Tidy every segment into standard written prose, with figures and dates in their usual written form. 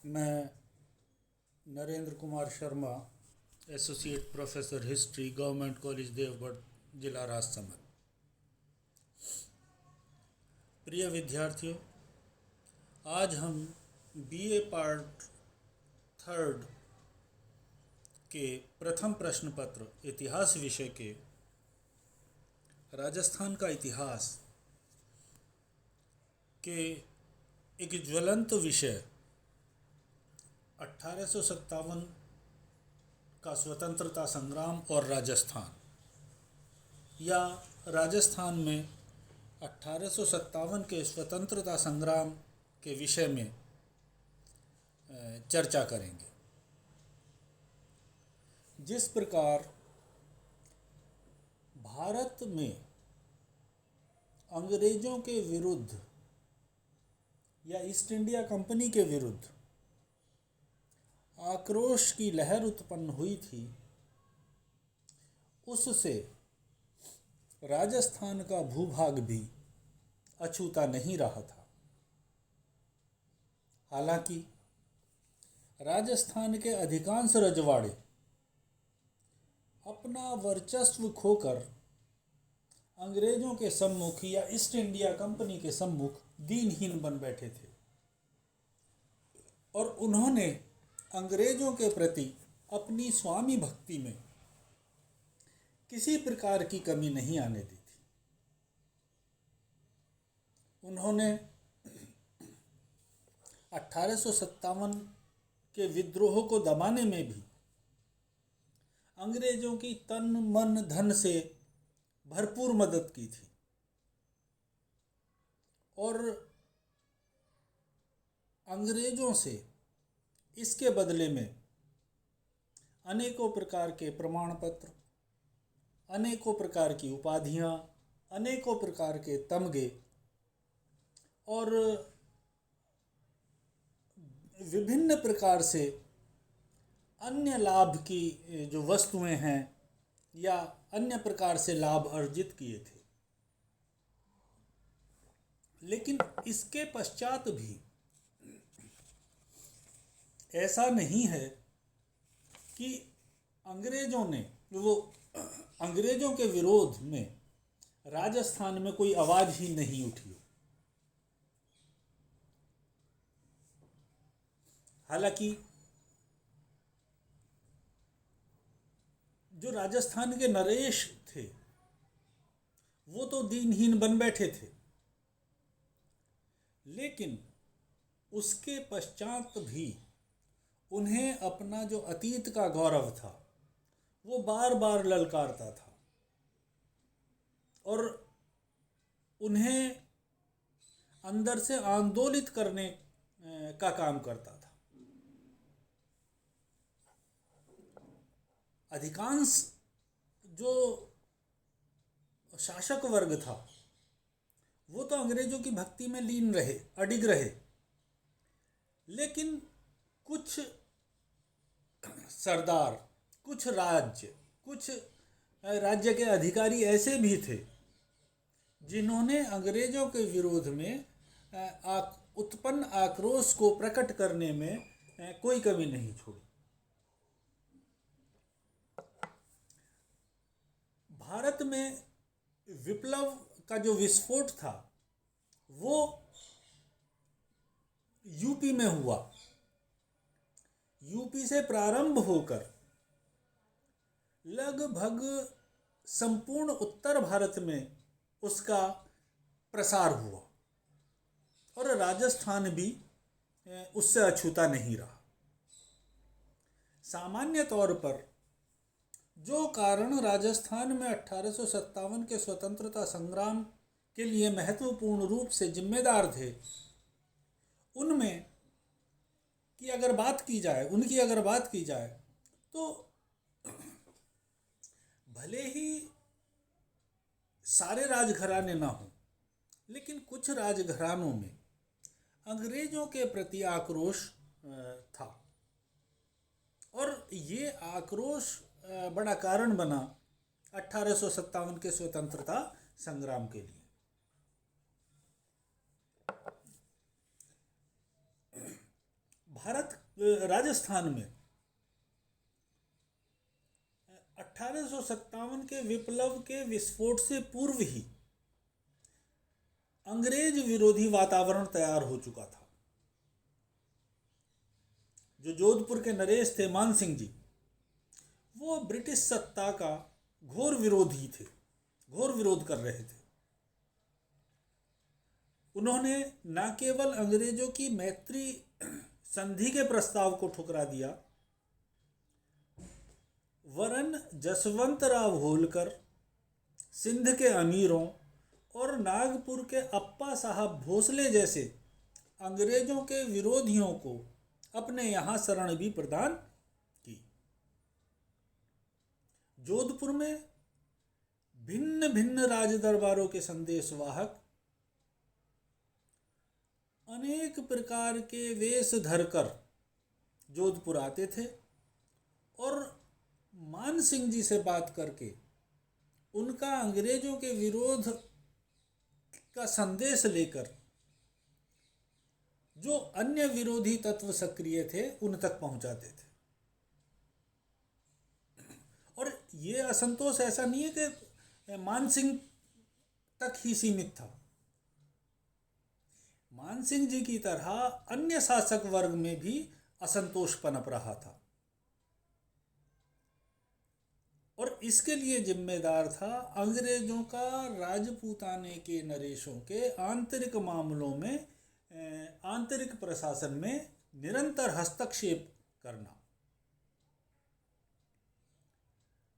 मैं Narendra Kumar Sharma, associate professor history, government college Deogarh, जिला राजसमंद। प्रिय विद्यार्थियों, आज हम बीए पार्ट थर्ड के प्रथम प्रश्न पत्र इतिहास विषय के राजस्थान का इतिहास के एक ज्वलंत विषय 1857 का स्वतंत्रता संग्राम और राजस्थान, या राजस्थान में 1857 के स्वतंत्रता संग्राम के विषय में चर्चा करेंगे। जिस प्रकार भारत में अंग्रेजों के विरुद्ध या ईस्ट इंडिया कंपनी के विरुद्ध आक्रोश की लहर उत्पन्न हुई थी, उससे राजस्थान का भूभाग भी अछूता नहीं रहा था। हालांकि राजस्थान के अधिकांश रजवाड़े अपना वर्चस्व खोकर अंग्रेजों के सम्मुख या ईस्ट इंडिया कंपनी के सम्मुख दीनहीन बन बैठे थे और उन्होंने अंग्रेजों के प्रति अपनी स्वामी भक्ति में किसी प्रकार की कमी नहीं आने दी थी। उन्होंने 1857 के विद्रोह को दबाने में भी अंग्रेजों की तन मन धन से भरपूर मदद की थी और अंग्रेजों से इसके बदले में अनेकों प्रकार के प्रमाण पत्र, अनेकों प्रकार की उपाधियां, अनेकों प्रकार के तमगे और विभिन्न प्रकार से अन्य लाभ की जो वस्तुएं हैं या अन्य प्रकार से लाभ अर्जित किए थे। लेकिन इसके पश्चात भी ऐसा नहीं है कि अंग्रेजों के विरोध में राजस्थान में कोई आवाज ही नहीं उठी हो। हालांकि जो राजस्थान के नरेश थे वो तो दीनहीन बन बैठे थे, लेकिन उसके पश्चात भी उन्हें अपना जो अतीत का गौरव था वो बार बार ललकारता था और उन्हें अंदर से आंदोलित करने का काम करता था। अधिकांश जो शासक वर्ग था वो तो अंग्रेजों की भक्ति में लीन रहे, अडिग रहे, लेकिन कुछ सरदार, कुछ राज्य के अधिकारी ऐसे भी थे जिन्होंने अंग्रेजों के विरोध में उत्पन्न आक्रोश को प्रकट करने में कोई कमी नहीं छोड़ी। भारत में विप्लव का जो विस्फोट था वो यूपी में हुआ। यूपी से प्रारंभ होकर लगभग संपूर्ण उत्तर भारत में उसका प्रसार हुआ और राजस्थान भी उससे अछूता नहीं रहा। सामान्य तौर पर जो कारण राजस्थान में 1857 के स्वतंत्रता संग्राम के लिए महत्वपूर्ण रूप से जिम्मेदार थे, उनकी अगर बात की जाए तो भले ही सारे राजघराने ना हो, लेकिन कुछ राजघरानों में अंग्रेजों के प्रति आक्रोश था और ये आक्रोश बड़ा कारण बना 1857 के स्वतंत्रता संग्राम के लिए। राजस्थान में 1857 के विप्लव के विस्फोट से पूर्व ही अंग्रेज विरोधी वातावरण तैयार हो चुका था। जो जोधपुर के नरेश थे मान सिंह जी, वो ब्रिटिश सत्ता का घोर विरोधी थे, घोर विरोध कर रहे थे। उन्होंने न केवल अंग्रेजों की मैत्री संधि के प्रस्ताव को ठुकरा दिया, वरन जसवंत राव होलकर, सिंध के अमीरों और नागपुर के अप्पा साहब भोसले जैसे अंग्रेजों के विरोधियों को अपने यहाँ शरण भी प्रदान की। जोधपुर में भिन्न भिन्न राज दरबारों के संदेशवाहक अनेक प्रकार के वेश धरकर जोधपुर आते थे और मान सिंह जी से बात करके उनका अंग्रेजों के विरोध का संदेश लेकर जो अन्य विरोधी तत्व सक्रिय थे उन तक पहुंचाते थे। और ये असंतोष ऐसा नहीं है कि मान सिंह तक ही सीमित था। मान सिंह जी की तरह अन्य शासक वर्ग में भी असंतोष पनप रहा था और इसके लिए जिम्मेदार था अंग्रेजों का राजपूताने के नरेशों के आंतरिक मामलों में, आंतरिक प्रशासन में निरंतर हस्तक्षेप करना।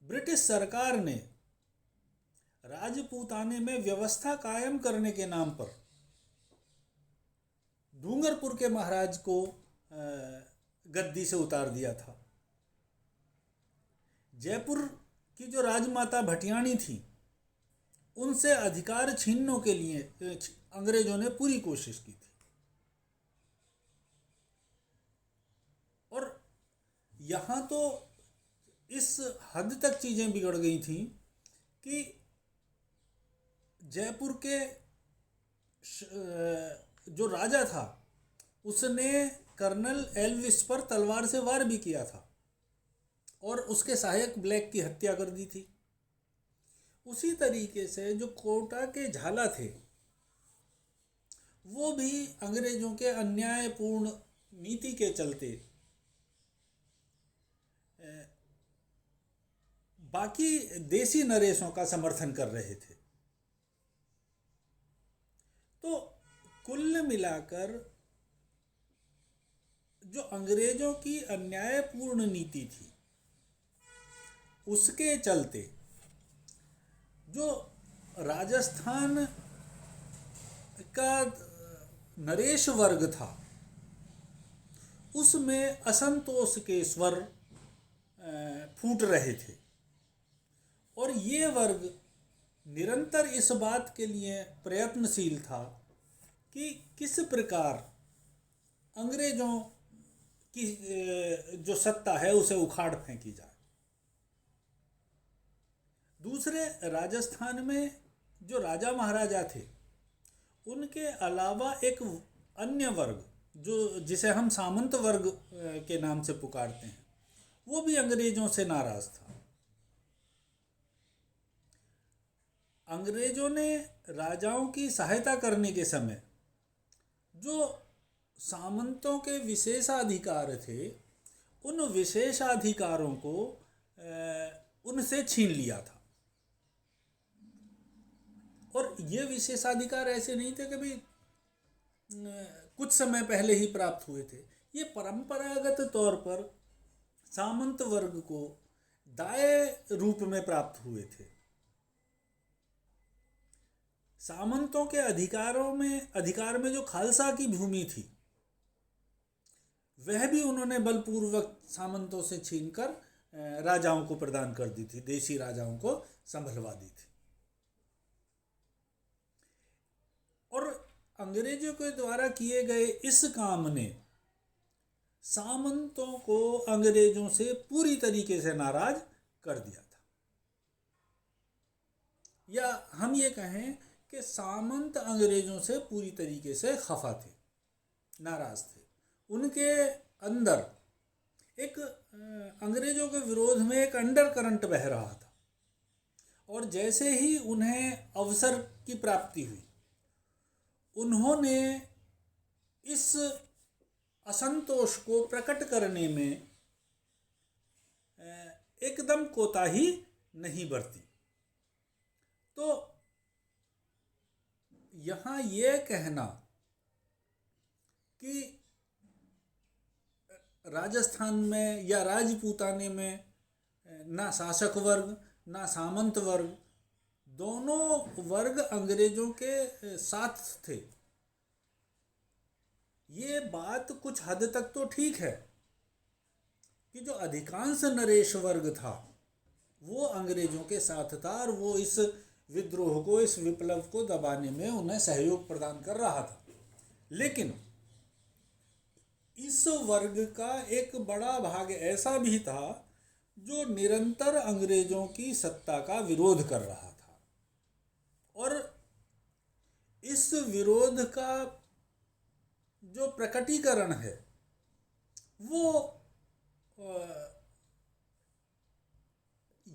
ब्रिटिश सरकार ने राजपूताने में व्यवस्था कायम करने के नाम पर डूंगरपुर के महाराज को गद्दी से उतार दिया था। जयपुर की जो राजमाता भटियाणी थी, उनसे अधिकार छीनने के लिए अंग्रेजों ने पूरी कोशिश की थी। और यहाँ तो इस हद तक चीज़ें बिगड़ गई थी कि जयपुर के जो राजा था उसने कर्नल एल्विस पर तलवार से वार भी किया था और उसके सहायक ब्लैक की हत्या कर दी थी। उसी तरीके से जो कोटा के झाला थे वो भी अंग्रेजों के अन्यायपूर्ण नीति के चलते बाकी देसी नरेशों का समर्थन कर रहे थे। तो कुल मिलाकर जो अंग्रेजों की अन्यायपूर्ण नीति थी उसके चलते जो राजस्थान का नरेश वर्ग था उसमें असंतोष के स्वर फूट रहे थे और ये वर्ग निरंतर इस बात के लिए प्रयत्नशील था कि किस प्रकार अंग्रेजों की जो सत्ता है उसे उखाड़ फेंकी जाए। दूसरे राजस्थान में जो राजा महाराजा थे उनके अलावा एक अन्य वर्ग जो जिसे हम सामंत वर्ग के नाम से पुकारते हैं वो भी अंग्रेजों से नाराज था। अंग्रेजों ने राजाओं की सहायता करने के समय जो सामंतों के विशेषाधिकार थे उन विशेषाधिकारों को उनसे छीन लिया था। और ये विशेषाधिकार ऐसे नहीं थे कि भाई कुछ समय पहले ही प्राप्त हुए थे, ये परंपरागत तौर पर सामंत वर्ग को दाय रूप में प्राप्त हुए थे। सामंतों के अधिकार में जो खालसा की भूमि थी वह भी उन्होंने बलपूर्वक सामंतों से छीनकर राजाओं को प्रदान कर दी थी, देशी राजाओं को संभलवा दी थी। और अंग्रेजों के द्वारा किए गए इस काम ने सामंतों को अंग्रेजों से पूरी तरीके से नाराज कर दिया था। या हम ये कहें कि सामंत अंग्रेजों से पूरी तरीके से खफा थे, नाराज थे। उनके अंदर एक अंग्रेजों के विरोध में एक अंडर करंट बह रहा था। और जैसे ही उन्हें अवसर की प्राप्ति हुई, उन्होंने इस असंतोष को प्रकट करने में एकदम कोताही नहीं बरती। तो यहाँ ये कहना कि राजस्थान में या राजपूताने में ना शासक वर्ग ना सामंत वर्ग, दोनों वर्ग अंग्रेजों के साथ थे, ये बात कुछ हद तक तो ठीक है कि जो अधिकांश नरेश वर्ग था वो अंग्रेजों के साथ था और वो इस विद्रोह को, इस विप्लव को दबाने में उन्हें सहयोग प्रदान कर रहा था। लेकिन इस वर्ग का एक बड़ा भाग ऐसा भी था जो निरंतर अंग्रेजों की सत्ता का विरोध कर रहा था, और इस विरोध का जो प्रकटीकरण है वो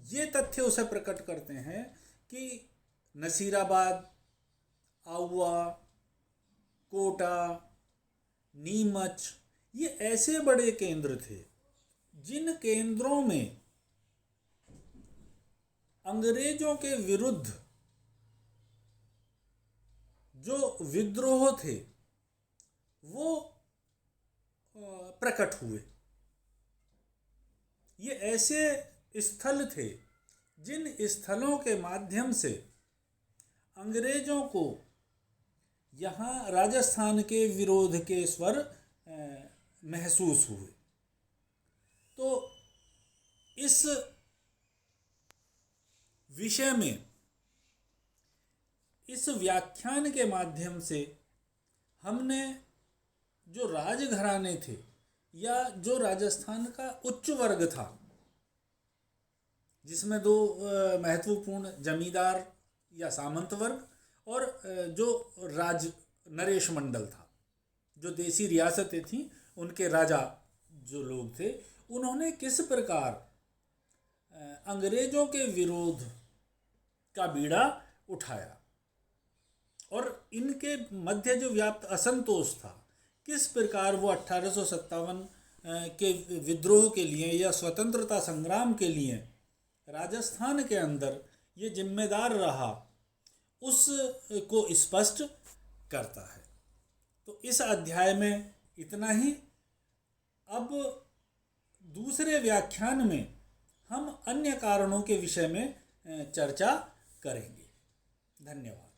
ये तथ्य उसे प्रकट करते हैं कि नसीराबाद, आउवा, कोटा, नीमच, ये ऐसे बड़े केंद्र थे जिन केंद्रों में अंग्रेजों के विरुद्ध जो विद्रोह थे वो प्रकट हुए। ये ऐसे स्थल थे जिन स्थलों के माध्यम से अंग्रेजों को यहाँ राजस्थान के विरोध के स्वर महसूस हुए। तो इस विषय में इस व्याख्यान के माध्यम से हमने जो राजघराने थे या जो राजस्थान का उच्च वर्ग था, जिसमें दो महत्वपूर्ण जमींदार या सामंत वर्ग और जो राज नरेश मंडल था, जो देसी रियासतें थीं उनके राजा जो लोग थे, उन्होंने किस प्रकार अंग्रेजों के विरोध का बीड़ा उठाया और इनके मध्य जो व्याप्त असंतोष था, किस प्रकार वो 1857 के विद्रोह के लिए या स्वतंत्रता संग्राम के लिए राजस्थान के अंदर ये जिम्मेदार रहा, उस को स्पष्ट करता है। तो इस अध्याय में इतना ही। अब दूसरे व्याख्यान में हम अन्य कारणों के विषय में चर्चा करेंगे। धन्यवाद।